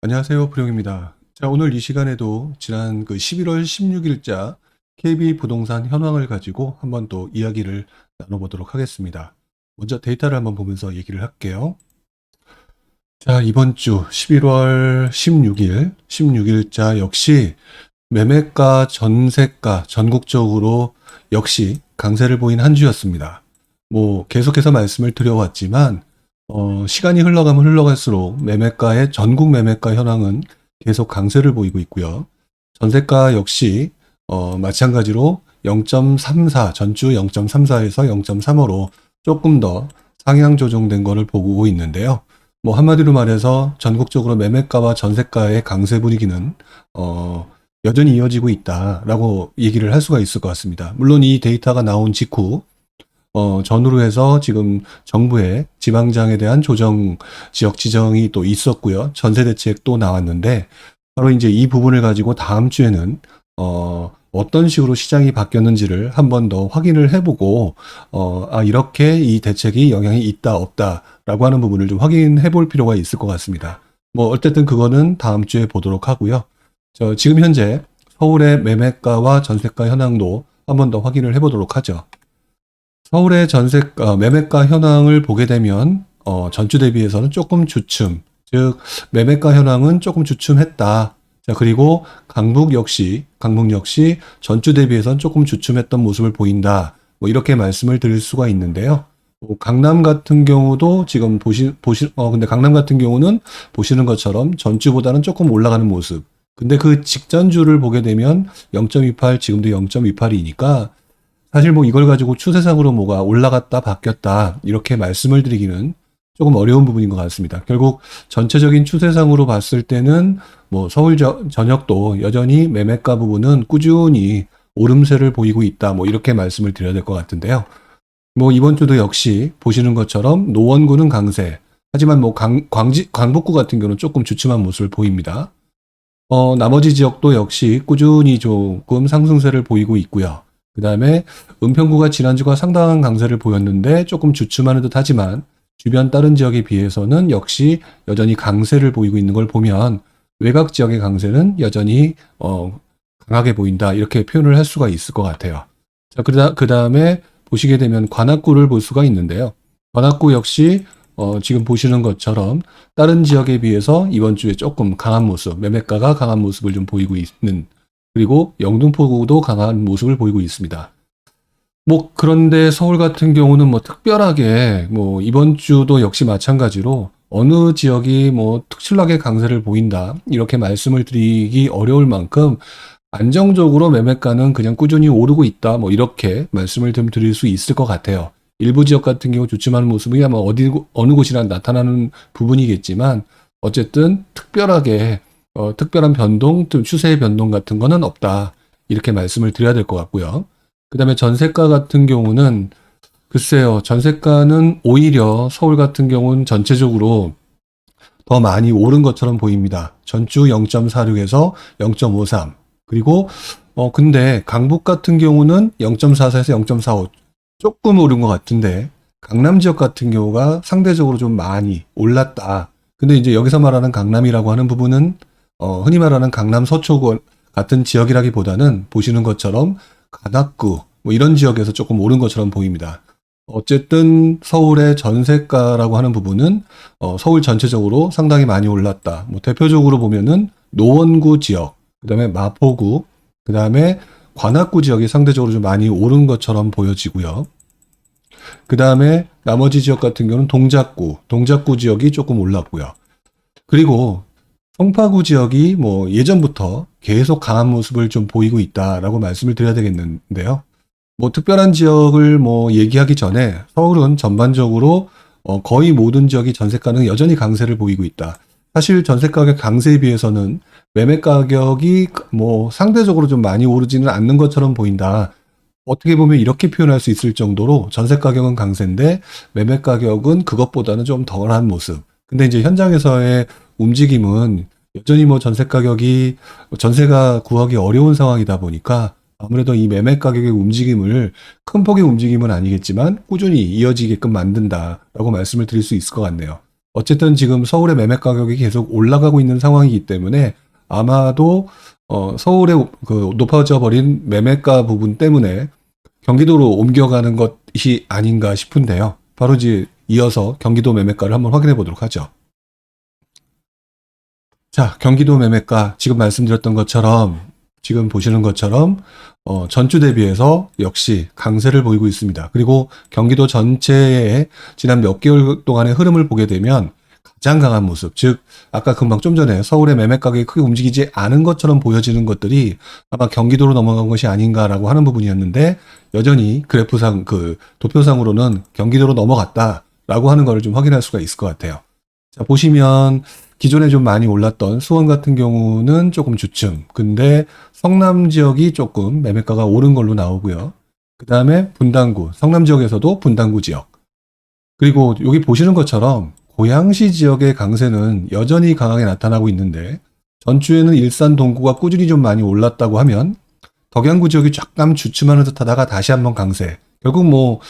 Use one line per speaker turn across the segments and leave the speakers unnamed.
안녕하세요. 불용입니다. 자, 오늘 이 시간에도 지난 11월 16일자 KB 부동산 현황을 가지고 한번 또 이야기를 나눠보도록 하겠습니다. 먼저 데이터를 한번 보면서 얘기를 할게요. 자, 이번 주 11월 16일자 역시 매매가, 전세가 전국적으로 역시 강세를 보인 한 주였습니다. 계속해서 말씀을 드려왔지만 시간이 흘러가면 흘러갈수록 매매가의 전국 매매가 현황은 계속 강세를 보이고 있고요. 전세가 역시 마찬가지로 0.34, 전주 0.34에서 0.35로 조금 더 상향 조정된 거를 보고 있는데요. 한마디로 말해서 전국적으로 매매가와 전세가의 강세 분위기는 여전히 이어지고 있다라고 얘기를 할 수가 있을 것 같습니다. 물론 이 데이터가 나온 직후 전후로 해서 지금 정부의 지방장에 대한 조정, 지역 지정이 또 있었고요. 전세 대책도 나왔는데, 바로 이제 이 부분을 가지고 다음 주에는, 어떤 식으로 시장이 바뀌었는지를 한 번 더 확인을 해보고, 이렇게 이 대책이 영향이 있다, 없다라고 하는 부분을 좀 확인해 볼 필요가 있을 것 같습니다. 어쨌든 그거는 다음 주에 보도록 하고요. 지금 현재 서울의 매매가와 전세가 현황도 한 번 더 확인을 해보도록 하죠. 서울의 매매가 현황을 보게 되면 전주 대비해서는 조금 주춤, 즉 매매가 현황은 조금 주춤했다. 자, 그리고 강북 역시 전주 대비해서는 조금 주춤했던 모습을 보인다. 이렇게 말씀을 드릴 수가 있는데요. 강남 같은 경우도 지금 근데 강남 같은 경우는 보시는 것처럼 전주보다는 조금 올라가는 모습. 근데 그 직전주를 보게 되면 0.28, 지금도 0.28이니까 사실 이걸 가지고 추세상으로 뭐가 올라갔다 바뀌었다 이렇게 말씀을 드리기는 조금 어려운 부분인 것 같습니다. 결국 전체적인 추세상으로 봤을 때는 서울 전역도 여전히 매매가 부분은 꾸준히 오름세를 보이고 있다. 이렇게 말씀을 드려야 될 것 같은데요. 이번 주도 역시 보시는 것처럼 노원구는 강세. 하지만 광북구 같은 경우는 조금 주춤한 모습을 보입니다. 나머지 지역도 역시 꾸준히 조금 상승세를 보이고 있고요. 그 다음에 은평구가 지난주가 상당한 강세를 보였는데 조금 주춤하는 듯 하지만 주변 다른 지역에 비해서는 역시 여전히 강세를 보이고 있는 걸 보면 외곽 지역의 강세는 여전히 강하게 보인다 이렇게 표현을 할 수가 있을 것 같아요. 자, 그 다음에 보시게 되면 관악구를 볼 수가 있는데요. 관악구 역시 지금 보시는 것처럼 다른 지역에 비해서 이번 주에 조금 강한 모습, 매매가가 강한 모습을 좀 보이고 있는, 그리고 영등포구도 강한 모습을 보이고 있습니다. 그런데 서울 같은 경우는 특별하게 이번 주도 역시 마찬가지로 어느 지역이 특출나게 강세를 보인다 이렇게 말씀을 드리기 어려울 만큼 안정적으로 매매가는 그냥 꾸준히 오르고 있다 이렇게 말씀을 좀 드릴 수 있을 것 같아요. 일부 지역 같은 경우 주춤하는 모습이 아마 어느 곳이나 나타나는 부분이겠지만 어쨌든 특별하게 특별한 변동, 추세의 변동 같은 거는 없다. 이렇게 말씀을 드려야 될 것 같고요. 그 다음에 전세가 같은 경우는 글쎄요. 전세가는 오히려 서울 같은 경우는 전체적으로 더 많이 오른 것처럼 보입니다. 전주 0.46에서 0.53. 그리고 근데 강북 같은 경우는 0.44에서 0.45 조금 오른 것 같은데 강남 지역 같은 경우가 상대적으로 좀 많이 올랐다. 근데 이제 여기서 말하는 강남이라고 하는 부분은 흔히 말하는 강남 서초구 같은 지역이라기보다는 보시는 것처럼 관악구 이런 지역에서 조금 오른 것처럼 보입니다. 어쨌든 서울의 전세가라고 하는 부분은 서울 전체적으로 상당히 많이 올랐다. 대표적으로 보면은 노원구 지역, 그다음에 마포구, 그다음에 관악구 지역이 상대적으로 좀 많이 오른 것처럼 보여지고요. 그다음에 나머지 지역 같은 경우는 동작구 지역이 조금 올랐고요. 그리고 송파구 지역이 예전부터 계속 강한 모습을 좀 보이고 있다라고 말씀을 드려야 되겠는데요. 특별한 지역을 얘기하기 전에 서울은 전반적으로 거의 모든 지역이 전세가는 여전히 강세를 보이고 있다. 사실 전세 가격 강세에 비해서는 매매 가격이 상대적으로 좀 많이 오르지는 않는 것처럼 보인다. 어떻게 보면 이렇게 표현할 수 있을 정도로 전세 가격은 강세인데 매매 가격은 그것보다는 좀 덜한 모습. 근데 이제 현장에서의 움직임은 여전히 전세가 구하기 어려운 상황이다 보니까 아무래도 이 매매 가격의 움직임을 큰 폭의 움직임은 아니겠지만 꾸준히 이어지게끔 만든다라고 말씀을 드릴 수 있을 것 같네요. 어쨌든 지금 서울의 매매 가격이 계속 올라가고 있는 상황이기 때문에 아마도 서울의 그 높아져 버린 매매가 부분 때문에 경기도로 옮겨가는 것이 아닌가 싶은데요. 바로 이제 이어서 경기도 매매가를 한번 확인해 보도록 하죠. 자, 경기도 매매가 지금 말씀드렸던 것처럼 지금 보시는 것처럼 전주 대비해서 역시 강세를 보이고 있습니다. 그리고 경기도 전체의 지난 몇 개월 동안의 흐름을 보게 되면 가장 강한 모습, 즉 아까 금방 좀 전에 서울의 매매 가격이 크게 움직이지 않은 것처럼 보여지는 것들이 아마 경기도로 넘어간 것이 아닌가라고 하는 부분이었는데 여전히 그래프상 그 도표상으로는 경기도로 넘어갔다라고 하는 것을 좀 확인할 수가 있을 것 같아요. 자, 보시면 기존에 좀 많이 올랐던 수원 같은 경우는 조금 주춤. 근데 성남 지역이 조금 매매가가 오른 걸로 나오고요. 그 다음에 분당구, 성남 지역에서도 분당구 지역. 그리고 여기 보시는 것처럼 고양시 지역의 강세는 여전히 강하게 나타나고 있는데 전주에는 일산 동구가 꾸준히 좀 많이 올랐다고 하면 덕양구 지역이 약간 주춤하는 듯 하다가 다시 한번 강세. 결국 뭐,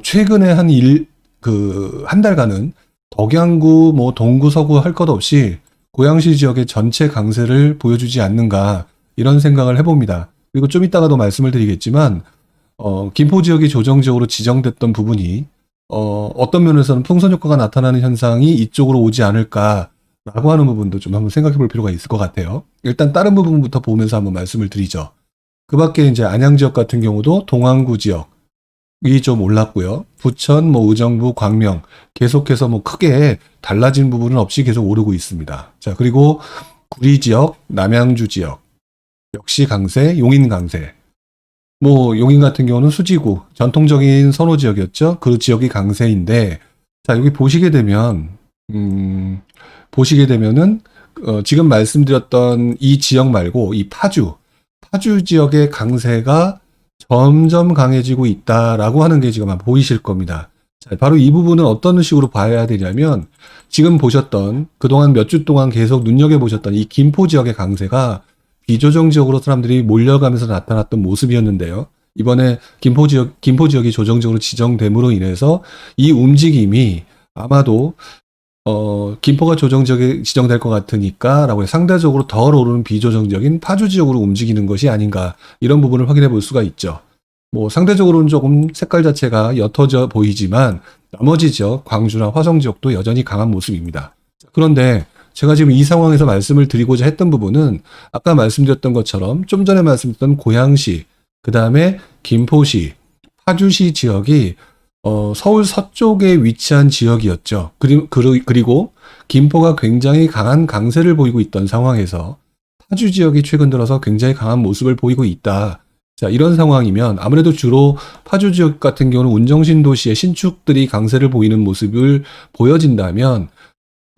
최근에 한 달간은 덕양구, 뭐, 동구, 서구 할 것 없이 고양시 지역의 전체 강세를 보여주지 않는가, 이런 생각을 해봅니다. 그리고 좀 이따가도 말씀을 드리겠지만, 김포 지역이 조정적으로 지정됐던 부분이, 어떤 면에서는 풍선 효과가 나타나는 현상이 이쪽으로 오지 않을까라고 하는 부분도 좀 한번 생각해 볼 필요가 있을 것 같아요. 일단 다른 부분부터 보면서 한번 말씀을 드리죠. 그 밖에 이제 안양 지역 같은 경우도 동안구 지역이 좀 올랐고요. 부천, 뭐 의정부, 광명 계속해서 뭐 크게 달라진 부분은 없이 계속 오르고 있습니다. 자, 그리고 구리 지역, 남양주 지역 역시 강세, 용인 강세. 뭐 용인 같은 경우는 수지구, 전통적인 선호 지역이었죠. 그 지역이 강세인데 자, 여기 보시게 되면은 지금 말씀드렸던 이 지역 말고 이 파주 지역의 강세가 점점 강해지고 있다라고 하는 게 지금 아마 보이실 겁니다. 자, 바로 이 부분은 어떤 식으로 봐야 되냐면 지금 보셨던 그동안 몇 주 동안 계속 눈여겨보셨던 이 김포 지역의 강세가 비조정적으로 사람들이 몰려가면서 나타났던 모습이었는데요. 이번에 김포 지역이 조정적으로 지정됨으로 인해서 이 움직임이 아마도 김포가 조정적이 지정될 것 같으니까라고 상대적으로 덜 오르는 비조정적인 파주 지역으로 움직이는 것이 아닌가 이런 부분을 확인해 볼 수가 있죠. 뭐 상대적으로는 조금 색깔 자체가 옅어져 보이지만 나머지 지역, 광주나 화성 지역도 여전히 강한 모습입니다. 그런데 제가 지금 이 상황에서 말씀을 드리고자 했던 부분은 아까 말씀드렸던 것처럼 좀 전에 말씀드렸던 고양시, 그 다음에 김포시, 파주시 지역이 서울 서쪽에 위치한 지역이었죠. 그리고 김포가 굉장히 강한 강세를 보이고 있던 상황에서 파주 지역이 최근 들어서 굉장히 강한 모습을 보이고 있다. 자, 이런 상황이면 아무래도 주로 파주 지역 같은 경우는 운정신 도시의 신축들이 강세를 보이는 모습을 보여진다면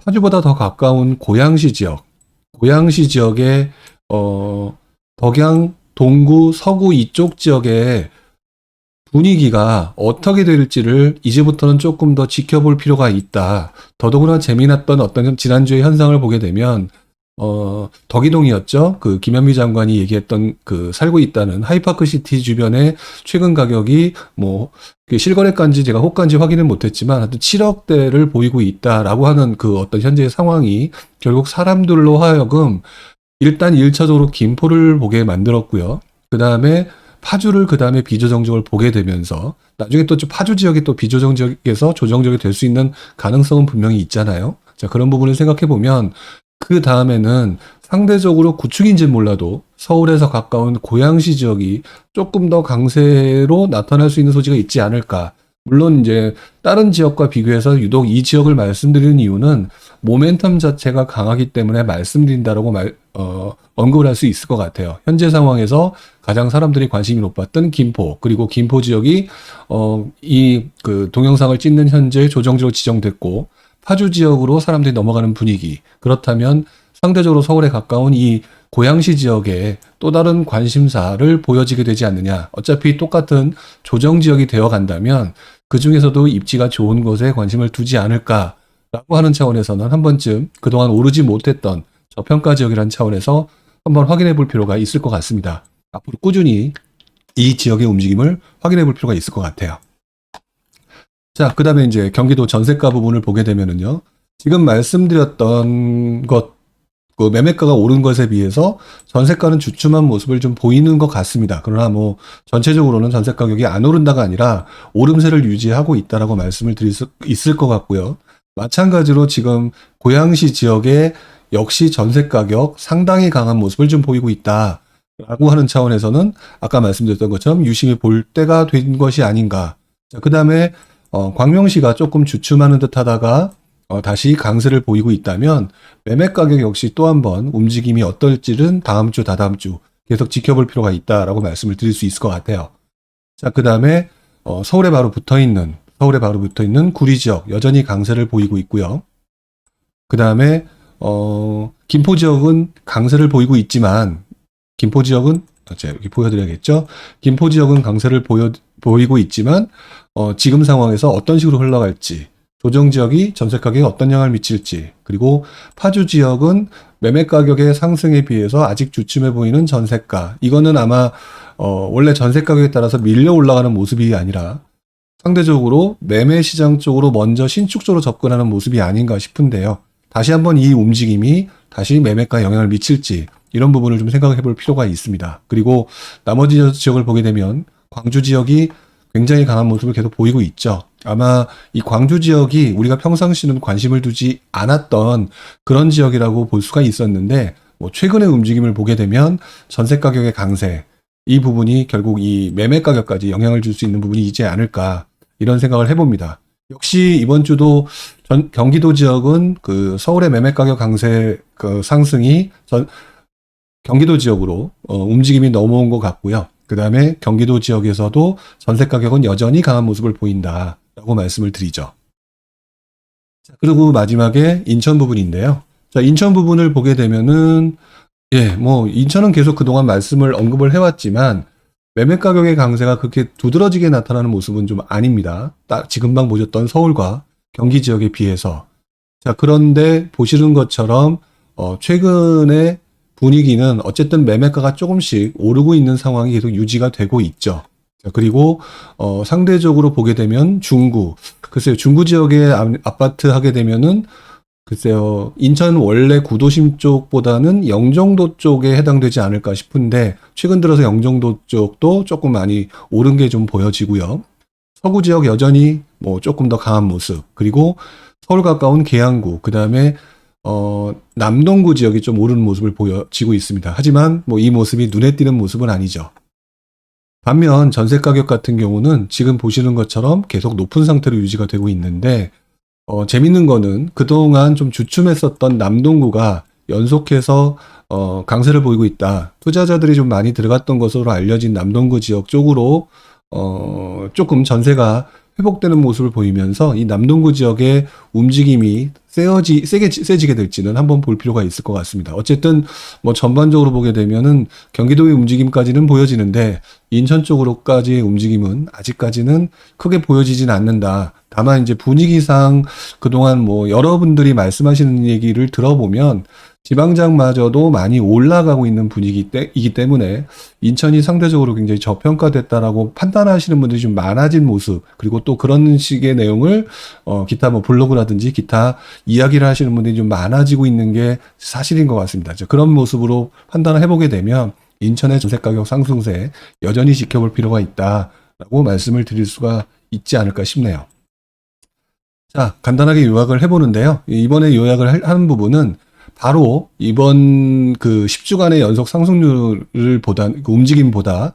파주보다 더 가까운 고양시 지역의 덕양, 동구, 서구 이쪽 지역의 분위기가 어떻게 될지를 이제부터는 조금 더 지켜볼 필요가 있다. 더더구나 재미났던 어떤 지난주의 현상을 보게 되면 덕이동이었죠. 그 김현미 장관이 얘기했던 그 살고 있다는 하이파크 시티 주변의 최근 가격이 뭐 실거래가인지 제가 호가인지 확인은 못했지만 하여튼 7억대를 보이고 있다라고 하는 그 어떤 현재의 상황이 결국 사람들로 하여금 일단 1차적으로 김포를 보게 만들었고요. 그 다음에 파주를 그 다음에 비조정적으로 보게 되면서 나중에 또 파주 지역이 또 비조정적에서 조정적이 될 수 있는 가능성은 분명히 있잖아요. 자, 그런 부분을 생각해 보면 그 다음에는 상대적으로 구축인지는 몰라도 서울에서 가까운 고양시 지역이 조금 더 강세로 나타날 수 있는 소지가 있지 않을까. 물론 이제 다른 지역과 비교해서 유독 이 지역을 말씀드리는 이유는 모멘텀 자체가 강하기 때문에 말씀드린다라고 언급을 할 수 있을 것 같아요. 현재 상황에서 가장 사람들이 관심이 높았던 김포, 그리고 김포 지역이 이 그 동영상을 찍는 현재 조정적으로 지정됐고 파주 지역으로 사람들이 넘어가는 분위기. 그렇다면 상대적으로 서울에 가까운 이 고양시 지역에 또 다른 관심사를 보여지게 되지 않느냐. 어차피 똑같은 조정 지역이 되어 간다면 그 중에서도 입지가 좋은 곳에 관심을 두지 않을까라고 하는 차원에서는 한 번쯤 그동안 오르지 못했던 저평가 지역이라는 차원에서 한번 확인해 볼 필요가 있을 것 같습니다. 앞으로 꾸준히 이 지역의 움직임을 확인해 볼 필요가 있을 것 같아요. 자, 그 다음에 이제 경기도 전세가 부분을 보게 되면은요. 지금 말씀드렸던 것, 그 매매가가 오른 것에 비해서 전세가는 주춤한 모습을 좀 보이는 것 같습니다. 그러나 뭐 전체적으로는 전세 가격이 안 오른다가 아니라 오름세를 유지하고 있다라고 말씀을 드릴 수 있을 것 같고요. 마찬가지로 지금 고양시 지역에 역시 전세 가격 상당히 강한 모습을 좀 보이고 있다라고 하는 차원에서는 아까 말씀드렸던 것처럼 유심히 볼 때가 된 것이 아닌가. 자, 그 다음에 광명시가 조금 주춤하는 듯 하다가 다시 강세를 보이고 있다면 매매 가격 역시 또 한 번 움직임이 어떨지는 다음 주, 다다음 주 계속 지켜볼 필요가 있다라고 말씀을 드릴 수 있을 것 같아요. 자, 그 다음에 서울에 바로 붙어 있는 구리 지역 여전히 강세를 보이고 있고요. 그 다음에 김포 지역은 강세를 보이고 있지만 김포 지역은 제가 여기 보여드려야겠죠. 김포 지역은 강세를 보이고 있지만 지금 상황에서 어떤 식으로 흘러갈지, 조정 지역이 전세 가격에 어떤 영향을 미칠지, 그리고 파주 지역은 매매 가격의 상승에 비해서 아직 주춤해 보이는 전세가. 이거는 아마 원래 전세 가격에 따라서 밀려 올라가는 모습이 아니라 상대적으로 매매 시장 쪽으로 먼저 신축적으로 접근하는 모습이 아닌가 싶은데요. 다시 한번 이 움직임이 다시 매매가에 영향을 미칠지 이런 부분을 좀 생각해 볼 필요가 있습니다. 그리고 나머지 지역을 보게 되면 광주 지역이 굉장히 강한 모습을 계속 보이고 있죠. 아마 이 광주 지역이 우리가 평상시는 관심을 두지 않았던 그런 지역이라고 볼 수가 있었는데 뭐 최근의 움직임을 보게 되면 전세 가격의 강세 이 부분이 결국 이 매매 가격까지 영향을 줄 수 있는 부분이 있지 않을까 이런 생각을 해봅니다. 역시 이번 주도 경기도 지역은 그 서울의 매매 가격 강세 그 상승이 경기도 지역으로 움직임이 넘어온 것 같고요. 그 다음에 경기도 지역에서도 전세 가격은 여전히 강한 모습을 보인다라고 말씀을 드리죠. 자, 그리고 마지막에 인천 부분인데요. 자, 인천 부분을 보게 되면은 뭐 인천은 계속 그동안 말씀을 언급을 해왔지만 매매 가격의 강세가 그렇게 두드러지게 나타나는 모습은 좀 아닙니다. 딱 지금 방 보셨던 서울과 경기 지역에 비해서. 자, 그런데 보시는 것처럼 최근에 분위기는 어쨌든 매매가가 조금씩 오르고 있는 상황이 계속 유지가 되고 있죠. 자, 그리고 상대적으로 보게 되면 글쎄요, 중구 지역의 아파트 하게 되면은 글쎄요, 인천 원래 구도심 쪽보다는 영종도 쪽에 해당되지 않을까 싶은데 최근 들어서 영종도 쪽도 조금 많이 오른 게 좀 보여지고요. 서구 지역 여전히 뭐 조금 더 강한 모습, 그리고 서울 가까운 계양구, 그 다음에 남동구 지역이 좀 오르는 모습을 보여지고 있습니다. 하지만 뭐 이 모습이 눈에 띄는 모습은 아니죠. 반면 전세 가격 같은 경우는 지금 보시는 것처럼 계속 높은 상태로 유지가 되고 있는데 재밌는 거는 그동안 좀 주춤했었던 남동구가 연속해서 강세를 보이고 있다. 투자자들이 좀 많이 들어갔던 것으로 알려진 남동구 지역 쪽으로 조금 전세가 회복되는 모습을 보이면서 이 남동구 지역의 움직임이 세지게 될지는 한번 볼 필요가 있을 것 같습니다. 어쨌든 뭐 전반적으로 보게 되면은 경기도의 움직임까지는 보여지는데 인천 쪽으로까지의 움직임은 아직까지는 크게 보여지진 않는다. 다만 이제 분위기상 그동안 뭐 여러분들이 말씀하시는 얘기를 들어보면 지방장마저도 많이 올라가고 있는 분위기이기 때문에 인천이 상대적으로 굉장히 저평가됐다라고 판단하시는 분들이 좀 많아진 모습, 그리고 또 그런 식의 내용을 기타 뭐 블로그라든지 기타 이야기를 하시는 분들이 좀 많아지고 있는 게 사실인 것 같습니다. 그런 모습으로 판단을 해보게 되면 인천의 전세 가격 상승세 여전히 지켜볼 필요가 있다라고 말씀을 드릴 수가 있지 않을까 싶네요. 자, 간단하게 요약을 해보는데요. 이번에 요약을 하는 부분은 바로 이번 그 10주간의 연속 상승률을 그 움직임보다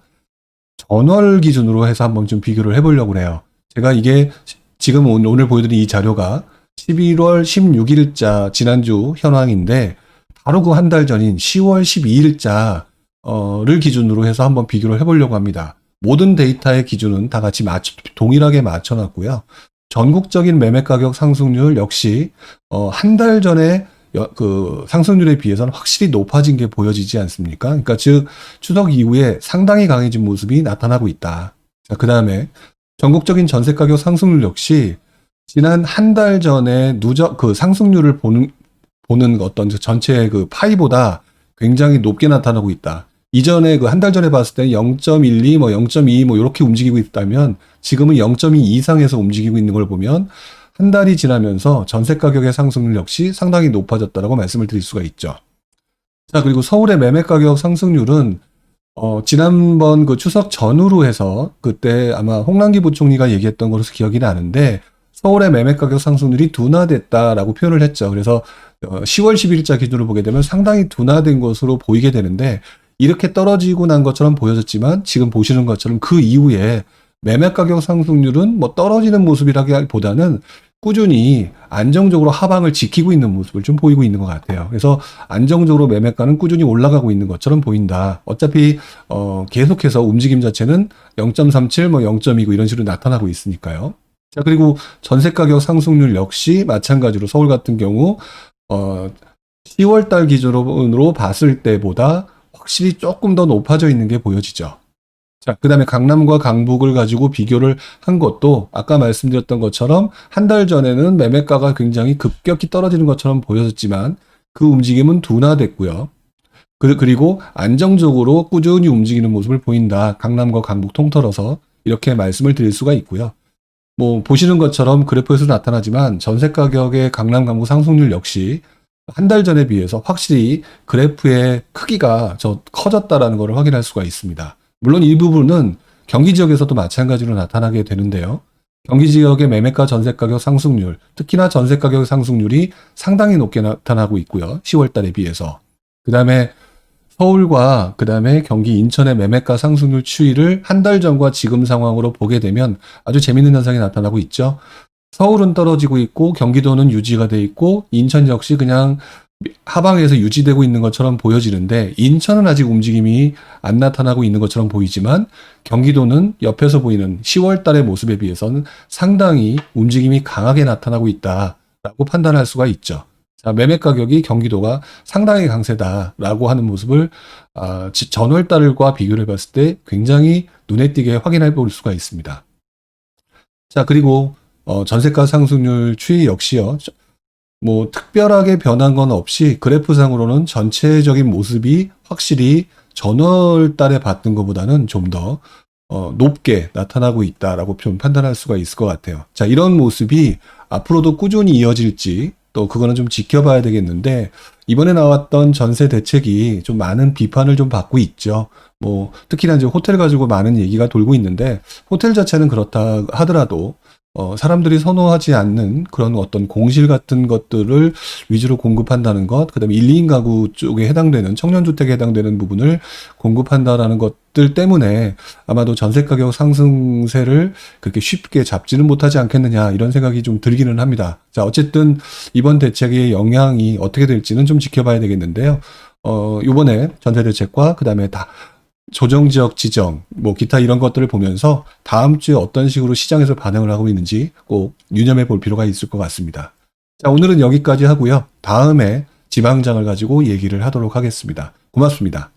전월 기준으로 해서 한번 좀 비교를 해보려고 해요. 제가 이게 지금 오늘 보여드린 이 자료가 11월 16일자 지난주 현황인데 바로 그 한 달 전인 10월 12일자를 기준으로 해서 한번 비교를 해보려고 합니다. 모든 데이터의 기준은 다 같이 동일하게 맞춰놨고요. 전국적인 매매 가격 상승률 역시 한 달 전에 그 상승률에 비해서는 확실히 높아진 게 보여지지 않습니까? 그러니까 즉 추석 이후에 상당히 강해진 모습이 나타나고 있다. 자, 그 다음에 전국적인 전세 가격 상승률 역시 지난 한 달 전에 그 상승률을 보는 어떤 전체 그 파이보다 굉장히 높게 나타나고 있다. 이전에 그 한 달 전에 봤을 때는 0.12, 뭐 0.2, 뭐 이렇게 움직이고 있다면 지금은 0.2 이상에서 움직이고 있는 걸 보면 한 달이 지나면서 전세 가격의 상승률 역시 상당히 높아졌다라고 말씀을 드릴 수가 있죠. 자, 그리고 서울의 매매 가격 상승률은 지난번 그 추석 전후로 해서 그때 아마 홍남기 부총리가 얘기했던 것으로 기억이 나는데 서울의 매매 가격 상승률이 둔화됐다라고 표현을 했죠. 그래서 10월 10일자 기준으로 보게 되면 상당히 둔화된 것으로 보이게 되는데 이렇게 떨어지고 난 것처럼 보여졌지만 지금 보시는 것처럼 그 이후에 매매 가격 상승률은 뭐 떨어지는 모습이라기보다는 꾸준히 안정적으로 하방을 지키고 있는 모습을 좀 보이고 있는 것 같아요. 그래서 안정적으로 매매가는 꾸준히 올라가고 있는 것처럼 보인다. 어차피 계속해서 움직임 자체는 0.37, 뭐 0.29 이런 식으로 나타나고 있으니까요. 자, 그리고 전세 가격 상승률 역시 마찬가지로 서울 같은 경우 10월 달 기준으로 봤을 때보다 확실히 조금 더 높아져 있는 게 보여지죠. 자, 그 다음에 강남과 강북을 가지고 비교를 한 것도 아까 말씀드렸던 것처럼 한 달 전에는 매매가가 굉장히 급격히 떨어지는 것처럼 보였지만 그 움직임은 둔화됐고요. 그리고 안정적으로 꾸준히 움직이는 모습을 보인다. 강남과 강북 통틀어서 이렇게 말씀을 드릴 수가 있고요. 뭐 보시는 것처럼 그래프에서 나타나지만 전세 가격의 강남 강북 상승률 역시 한 달 전에 비해서 확실히 그래프의 크기가 커졌다라는 것을 확인할 수가 있습니다. 물론 일부분은 경기 지역에서도 마찬가지로 나타나게 되는데요. 경기 지역의 매매가 전세 가격 상승률, 특히나 전세 가격 상승률이 상당히 높게 나타나고 있고요. 10월 달에 비해서. 그 다음에 서울과 그 다음에 경기 인천의 매매가 상승률 추이를 한 달 전과 지금 상황으로 보게 되면 아주 재밌는 현상이 나타나고 있죠. 서울은 떨어지고 있고 경기도는 유지가 돼 있고 인천 역시 그냥 하방에서 유지되고 있는 것처럼 보여지는데 인천은 아직 움직임이 안 나타나고 있는 것처럼 보이지만 경기도는 옆에서 보이는 10월 달의 모습에 비해서는 상당히 움직임이 강하게 나타나고 있다라고 판단할 수가 있죠. 자, 매매 가격이 경기도가 상당히 강세다라고 하는 모습을 전월 달과 비교를 해봤을 때 굉장히 눈에 띄게 확인해 볼 수가 있습니다. 자, 그리고 전세가 상승률 추이 역시요. 뭐 특별하게 변한 건 없이 그래프상으로는 전체적인 모습이 확실히 전월 달에 봤던 것보다는 좀 더 높게 나타나고 있다라고 좀 판단할 수가 있을 것 같아요. 자, 이런 모습이 앞으로도 꾸준히 이어질지 또 그거는 좀 지켜봐야 되겠는데 이번에 나왔던 전세 대책이 좀 많은 비판을 좀 받고 있죠. 뭐 특히나 이제 호텔 가지고 많은 얘기가 돌고 있는데 호텔 자체는 그렇다 하더라도 사람들이 선호하지 않는 그런 어떤 공실 같은 것들을 위주로 공급한다는 것, 그 다음에 1, 2인 가구 쪽에 해당되는 청년주택에 해당되는 부분을 공급한다라는 것들 때문에 아마도 전세 가격 상승세를 그렇게 쉽게 잡지는 못하지 않겠느냐 이런 생각이 좀 들기는 합니다. 자, 어쨌든 이번 대책의 영향이 어떻게 될지는 좀 지켜봐야 되겠는데요. 이번에 전세 대책과 그 다음에 조정지역 지정, 뭐 기타 이런 것들을 보면서 다음 주에 어떤 식으로 시장에서 반응을 하고 있는지 꼭 유념해 볼 필요가 있을 것 같습니다. 자, 오늘은 여기까지 하고요. 다음에 지방장을 가지고 얘기를 하도록 하겠습니다. 고맙습니다.